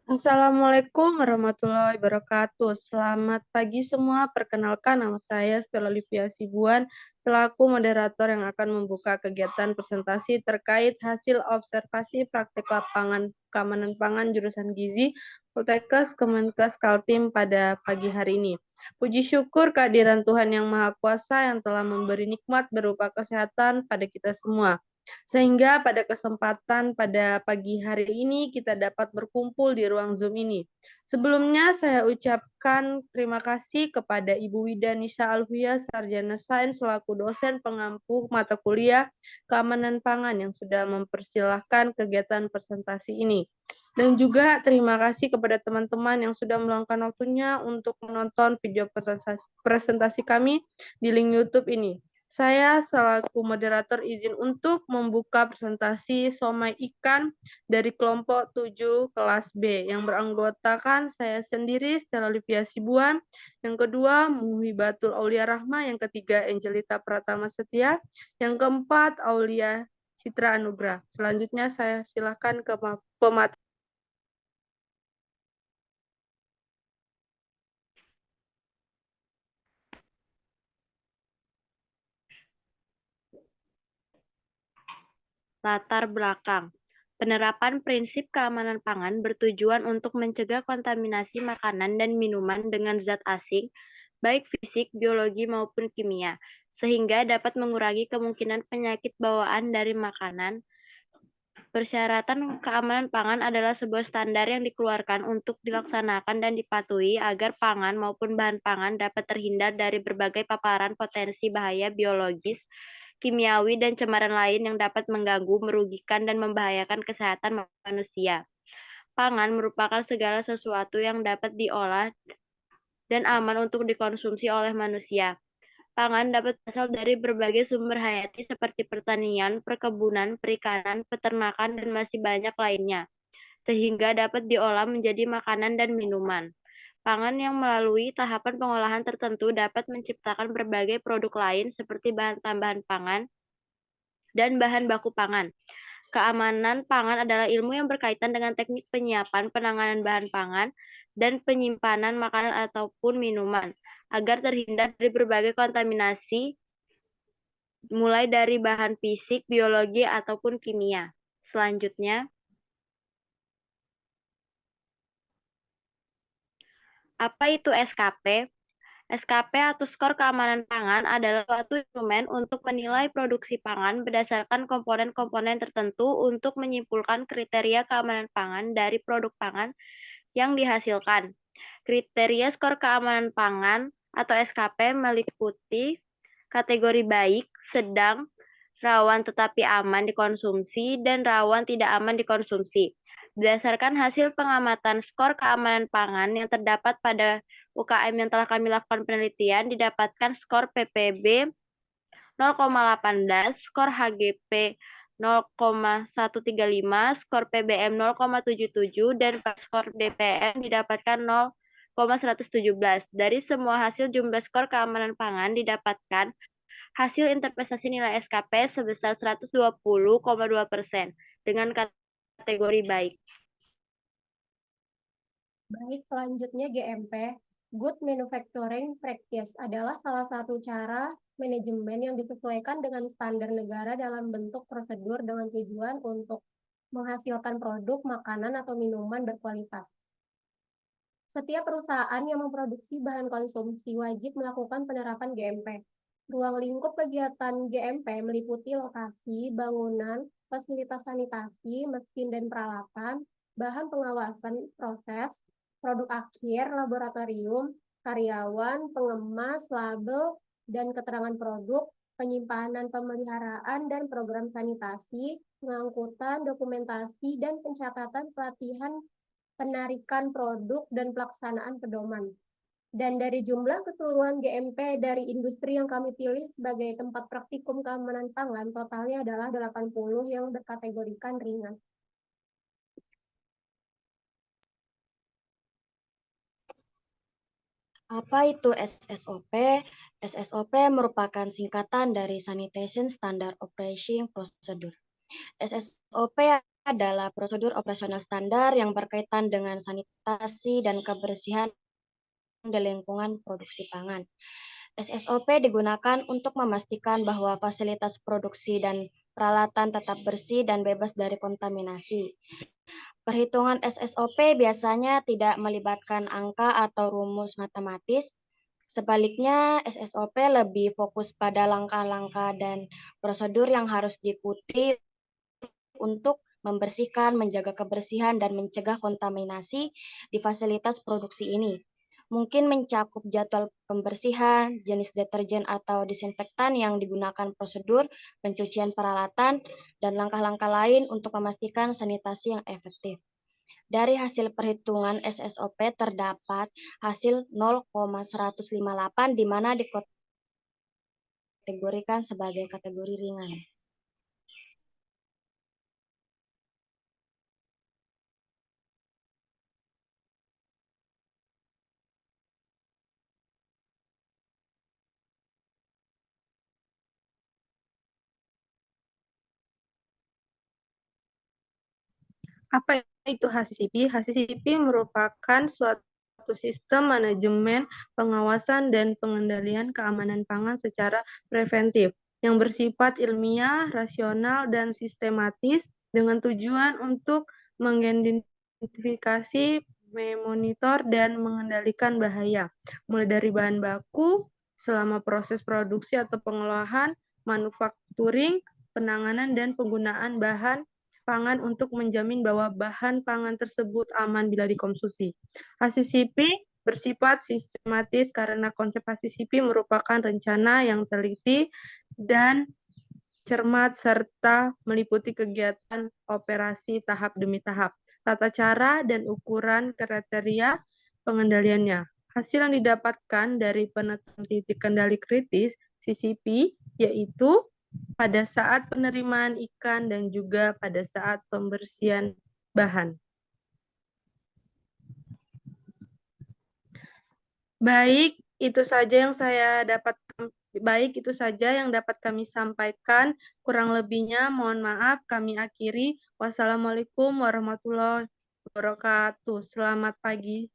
Assalamualaikum warahmatullahi wabarakatuh. Selamat pagi semua. Perkenalkan nama saya Stella Livia Sibuan selaku moderator yang akan membuka kegiatan presentasi terkait hasil observasi praktik lapangan keamanan pangan jurusan Gizi Poltekkes Kemenkes Kaltim pada pagi hari ini. Puji syukur kehadiran Tuhan Yang Maha Kuasa yang telah memberi nikmat berupa kesehatan pada kita semua. Sehingga pada kesempatan pada pagi hari ini kita dapat berkumpul di ruang Zoom ini. Sebelumnya saya ucapkan terima kasih kepada Ibu Wida Nisa Alhuya, Sarjana Sains selaku dosen pengampu mata kuliah Keamanan Pangan yang sudah mempersilahkan kegiatan presentasi ini. Dan juga terima kasih kepada teman-teman yang sudah meluangkan waktunya untuk menonton video presentasi kami di link YouTube ini. Saya selaku moderator izin untuk membuka presentasi somai ikan dari kelompok 7 kelas B yang beranggotakan saya sendiri Stella Livia Sibuan, yang kedua Muhibatul Aulia Rahma, yang ketiga Angelita Pratama Setia, yang keempat Aulia Citra Anugrah. Selanjutnya saya silakan ke pemateri. Latar belakang. Penerapan prinsip keamanan pangan bertujuan untuk mencegah kontaminasi makanan dan minuman dengan zat asing, baik fisik, biologi, maupun kimia, sehingga dapat mengurangi kemungkinan penyakit bawaan dari makanan. Persyaratan keamanan pangan adalah sebuah standar yang dikeluarkan untuk dilaksanakan dan dipatuhi agar pangan maupun bahan pangan dapat terhindar dari berbagai paparan potensi bahaya biologis, kimiawi, dan cemaran lain yang dapat mengganggu, merugikan, dan membahayakan kesehatan manusia. Pangan merupakan segala sesuatu yang dapat diolah dan aman untuk dikonsumsi oleh manusia. Pangan dapat berasal dari berbagai sumber hayati seperti pertanian, perkebunan, perikanan, peternakan, dan masih banyak lainnya, sehingga dapat diolah menjadi makanan dan minuman. Pangan yang melalui tahapan pengolahan tertentu dapat menciptakan berbagai produk lain seperti bahan tambahan pangan dan bahan baku pangan. Keamanan pangan adalah ilmu yang berkaitan dengan teknik penyiapan, penanganan bahan pangan, dan penyimpanan makanan ataupun minuman, agar terhindar dari berbagai kontaminasi, mulai dari bahan fisik, biologi, ataupun kimia. Selanjutnya, apa itu SKP? SKP atau skor keamanan pangan adalah suatu instrumen untuk menilai produksi pangan berdasarkan komponen-komponen tertentu untuk menyimpulkan kriteria keamanan pangan dari produk pangan yang dihasilkan. Kriteria skor keamanan pangan atau SKP meliputi kategori baik, sedang, rawan tetapi aman dikonsumsi, dan rawan tidak aman dikonsumsi. Berdasarkan hasil pengamatan skor keamanan pangan yang terdapat pada UKM yang telah kami lakukan penelitian, didapatkan skor PPB 0,18, skor HGP 0,135, skor PBM 0,77, dan skor DPM didapatkan 0,117. Dari semua hasil jumlah skor keamanan pangan didapatkan hasil interpretasi nilai SKP sebesar 120,2% dengan kategori baik. Baik, selanjutnya GMP. Good Manufacturing Practice adalah salah satu cara manajemen yang disesuaikan dengan standar negara dalam bentuk prosedur dengan tujuan untuk menghasilkan produk, makanan, atau minuman berkualitas. Setiap perusahaan yang memproduksi bahan konsumsi wajib melakukan penerapan GMP. Ruang lingkup kegiatan GMP meliputi lokasi, bangunan, fasilitas sanitasi, mesin dan peralatan, bahan pengawasan proses, produk akhir, laboratorium, karyawan, pengemas, label, dan keterangan produk, penyimpanan, pemeliharaan, dan program sanitasi, pengangkutan, dokumentasi, dan pencatatan pelatihan penarikan produk, dan pelaksanaan pedoman. Dan dari jumlah keseluruhan GMP dari industri yang kami pilih sebagai tempat praktikum keamanan pangan, totalnya adalah 80 yang berkategorikan ringan. Apa itu SSOP? SSOP merupakan singkatan dari Sanitation Standard Operating Procedure. SSOP adalah prosedur operasional standar yang berkaitan dengan sanitasi dan kebersihan di lingkungan produksi pangan. SSOP digunakan untuk memastikan bahwa fasilitas produksi dan peralatan tetap bersih dan bebas dari kontaminasi. Perhitungan SSOP biasanya tidak melibatkan angka atau rumus matematis. Sebaliknya, SSOP lebih fokus pada langkah-langkah dan prosedur yang harus diikuti untuk membersihkan, menjaga kebersihan, dan mencegah kontaminasi di fasilitas produksi ini. Mungkin mencakup jadwal pembersihan, jenis deterjen atau disinfektan yang digunakan, prosedur pencucian peralatan, dan langkah-langkah lain untuk memastikan sanitasi yang efektif. Dari hasil perhitungan SSOP terdapat hasil 0,158 di mana dikategorikan sebagai kategori ringan. Apa itu HACCP? HACCP merupakan suatu sistem manajemen, pengawasan, dan pengendalian keamanan pangan secara preventif yang bersifat ilmiah, rasional, dan sistematis dengan tujuan untuk mengidentifikasi, memonitor, dan mengendalikan bahaya, mulai dari bahan baku, selama proses produksi atau pengolahan, manufacturing, penanganan, dan penggunaan bahan pangan untuk menjamin bahwa bahan pangan tersebut aman bila dikonsumsi. HACCP bersifat sistematis karena konsep HACCP merupakan rencana yang teliti dan cermat serta meliputi kegiatan operasi tahap demi tahap, tata cara dan ukuran kriteria pengendaliannya. Hasil yang didapatkan dari penetapan titik kendali kritis CCP yaitu pada saat penerimaan ikan dan juga pada saat pembersihan bahan. Baik, itu saja yang dapat kami sampaikan. Kurang lebihnya mohon maaf, kami akhiri. Wassalamualaikum warahmatullahi wabarakatuh. Selamat pagi.